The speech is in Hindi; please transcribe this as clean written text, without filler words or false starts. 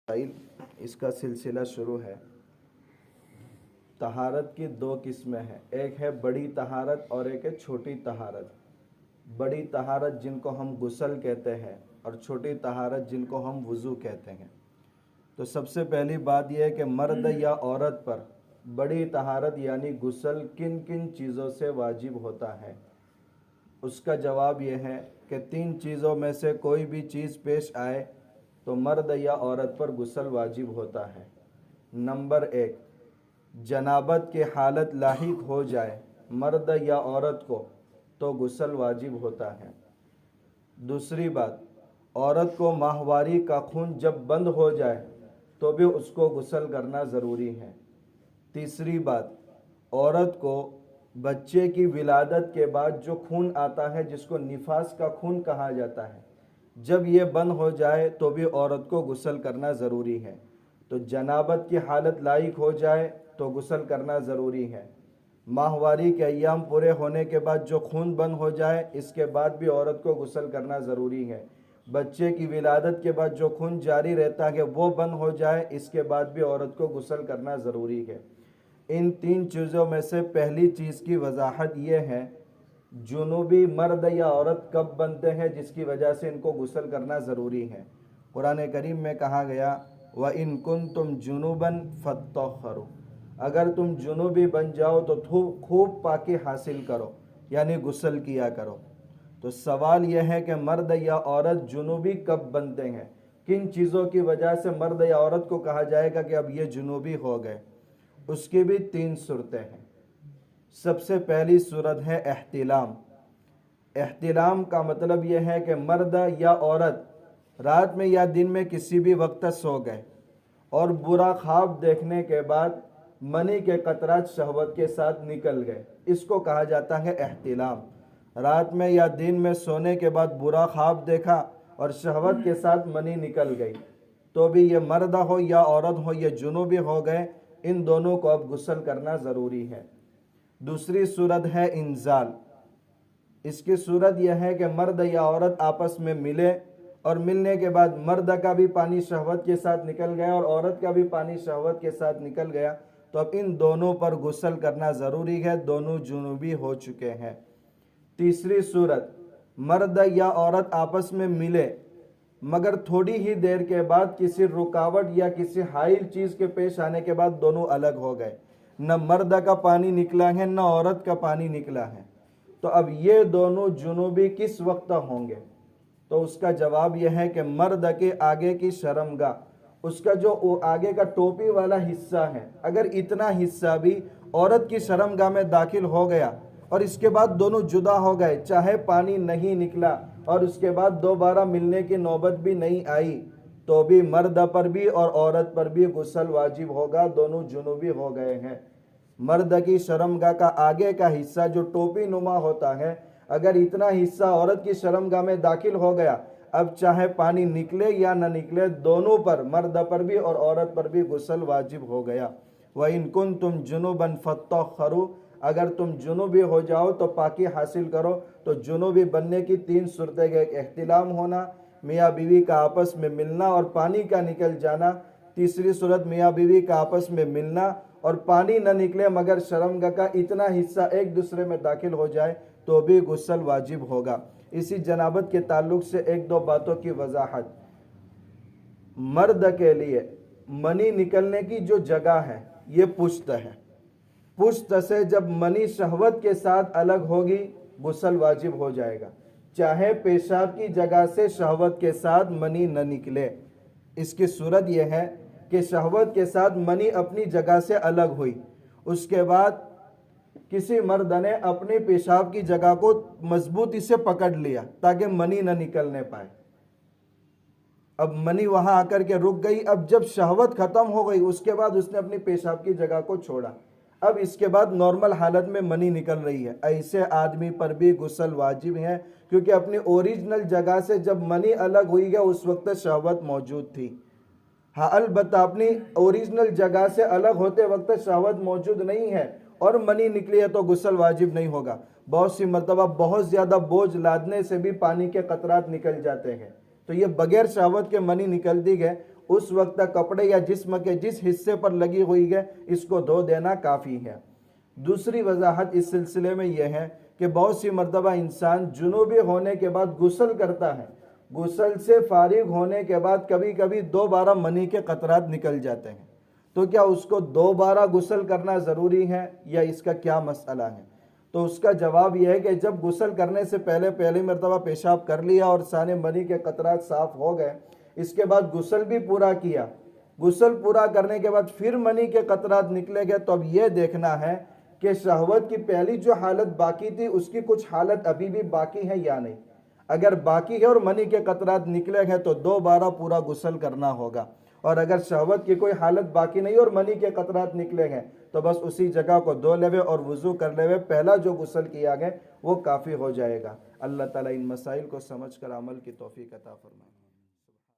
इसका सिलसिला शुरू है। तहारत की दो किस्में हैं, एक है बड़ी तहारत और एक है छोटी तहारत। बड़ी तहारत जिनको हम गुस्ल कहते हैं और छोटी तहारत जिनको हम वज़ू कहते हैं। तो सबसे पहली बात यह है कि मर्द या औरत पर बड़ी तहारत यानी गुस्ल किन किन चीज़ों से वाजिब होता है। उसका जवाब यह है कि 3 चीज़ों में से कोई भी चीज़ पेश आए तो मर्द या औरत पर गुस्ल वाजिब होता है। नंबर 1, जनाबत की हालत लाहिक हो जाए मर्द या औरत को तो गुस्ल वाजिब होता है। दूसरी बात, औरत को माहवारी का खून जब बंद हो जाए तो भी उसको गुस्ल करना ज़रूरी है। तीसरी बात, औरत को बच्चे की विलादत के बाद जो खून आता है जिसको निफास का खून कहा जाता है, जब ये बंद हो जाए तो भी औरत को गुस्ल करना ज़रूरी है। तो जनाबत की हालत लायक हो जाए तो गुस्ल करना ज़रूरी है। माहवारी के अय्याम पूरे होने के बाद जो खून बंद हो जाए इसके बाद भी औरत को गुस्ल करना ज़रूरी है। बच्चे की विलादत के बाद जो खून जारी रहता है वो बंद हो जाए, इसके बाद भी औरत को गुस्ल करना ज़रूरी है। इन 3 चीज़ों में से पहली चीज़ की वजाहत ये है, जुनूबी मर्द या औरत कब बनते हैं जिसकी वजह से इनको गुस्ल करना ज़रूरी है। कुरान करीम में कहा गया, व इन कुंतुम जुनूबन फत्तहरू, अगर तुम जुनूबी बन जाओ तो खूब पाकी हासिल करो, यानी गुस्ल किया करो। तो सवाल यह है कि मर्द या औरत जुनूबी कब बनते हैं, किन चीज़ों की वजह से मर्द या औरत को कहा जाएगा कि अब ये जुनूबी हो गए। उसकी भी 3 सूरतें हैं। सबसे पहली सूरत है एहतिलाम। एहतिलाम का मतलब यह है कि मर्द या औरत रात में या दिन में किसी भी वक्त सो गए और बुरा ख्वाब देखने के बाद मनी के कतरात शहवत के साथ निकल गए, इसको कहा जाता है एहतिलाम। रात में या दिन में सोने के बाद बुरा ख्वाब देखा और शहवत के साथ मनी निकल गई तो भी ये मर्द हो या औरत हो ये जुनूबी हो गए, इन दोनों को अब गुस्ल करना ज़रूरी है। दूसरी सूरत है इंजाल। इसकी सूरत यह है कि मर्द या औरत आपस में मिले और मिलने के बाद मर्द का भी पानी शहवत के साथ निकल गया और औरत का भी पानी शहवत के साथ निकल गया, तो अब इन दोनों पर गुस्ल करना ज़रूरी है, दोनों जुनूबी हो चुके हैं। तीसरी सूरत, मर्द या औरत आपस में मिले मगर थोड़ी ही देर के बाद किसी रुकावट या किसी हाइल चीज़ के पेश आने के बाद दोनों अलग हो गए, न मर्द का पानी निकला है न औरत का पानी निकला है, तो अब ये दोनों जुनूबी किस वक्त होंगे। तो उसका जवाब यह है कि मर्द के आगे की शर्मगाह, उसका जो आगे का टोपी वाला हिस्सा है, अगर इतना हिस्सा भी औरत की शर्मगाह में दाखिल हो गया और इसके बाद दोनों जुदा हो गए, चाहे पानी नहीं निकला और उसके बाद दोबारा मिलने की नौबत भी नहीं आई, तो भी मर्द पर भी और औरत पर भी गुस्ल वाजिब होगा, दोनों जुनूबी हो गए हैं। मर्द की शर्मगाह का आगे का हिस्सा जो टोपी नुमा होता है, अगर इतना हिस्सा औरत की शर्मगाह में दाखिल हो गया, अब चाहे पानी निकले या न निकले, दोनों पर, मर्द पर भी और औरत पर भी गुस्ल वाजिब हो गया। व इन कुंतुम जुनूबन फत्तहरू, अगर तुम जुनूबी हो जाओ तो पाकी हासिल करो। तो जुनूबी बनने की 3 सूरतें, एक एहतिलाम होना, मियाँ बीवी का आपस में मिलना और पानी का निकल जाना। तीसरी सूरत, मियाँ बीवी का आपस में मिलना और पानी न निकले मगर शर्मगाह का इतना हिस्सा एक दूसरे में दाखिल हो जाए तो भी गुस्ल वाजिब होगा। इसी जनाबत के ताल्लुक से 1-2 बातों की वजाहत। मर्द के लिए मनी निकलने की जो जगह है ये पुश्त है। पुश्त से जब मनी शहवत के साथ अलग होगी गुस्ल वाजिब हो जाएगा, चाहे पेशाब की जगह से शहवत के साथ मनी न निकले। इसकी सूरत यह है कि शहवत के साथ मनी अपनी जगह से अलग हुई, उसके बाद किसी मर्द ने अपनी पेशाब की जगह को मजबूती से पकड़ लिया ताकि मनी न निकलने पाए। अब मनी वहां आकर के रुक गई। अब जब शहवत खत्म हो गई उसके बाद उसने अपनी पेशाब की जगह को छोड़ा, अब इसके बाद नॉर्मल हालत में मनी निकल रही है, ऐसे आदमी पर भी गुस्ल वाजिब है, क्योंकि अपनी ओरिजिनल जगह से जब मनी अलग हुई है उस वक्त शहवत मौजूद थी। हाँ, अलबत्ता अपनी ओरिजिनल जगह से अलग होते वक्त शहवत मौजूद नहीं है और मनी निकली है तो गुस्ल वाजिब नहीं होगा। बहुत सी मरतबा बहुत ज़्यादा बोझ लादने से भी पानी के कतरात निकल जाते हैं, तो ये बगैर शहवत के मनी निकल दी गए उस वक्त कपड़े या जिस्म के जिस हिस्से पर लगी हुई है इसको धो देना काफ़ी है। दूसरी वजाहत इस सिलसिले में यह है कि बहुत सी मर्तबा इंसान जुनूबी होने के बाद गुस्ल करता है, गुस्ल से फारिग होने के बाद कभी कभी दोबारा मनी के कतरात निकल जाते हैं, तो क्या उसको दोबारा गुस्ल करना ज़रूरी है या इसका क्या मसला है? तो उसका जवाब यह है कि जब गुस्ल करने से पहले पहली मर्तबा पेशाब कर लिया और सारे मनी के कतरात साफ हो गए, इसके बाद गुस्ल भी पूरा किया, गुस्ल पूरा करने के बाद फिर मनी के कतरात निकले गए, तो अब यह देखना है कि शहवत की पहली जो हालत बाकी थी उसकी कुछ हालत अभी भी बाकी है या नहीं। अगर बाकी है और मनी के कतरात निकले हैं तो दोबारा पूरा गुस्ल करना होगा, और अगर शहवत की कोई हालत बाकी नहीं और मनी के कतरात निकले हैं तो बस उसी जगह को धो लेवे और वुज़ू कर लेवे, पहला जो गुस्ल किया गया वो काफ़ी हो जाएगा। अल्लाह ताला इन मसाइल को समझ कर अमल की तौफीक अता फरमाए।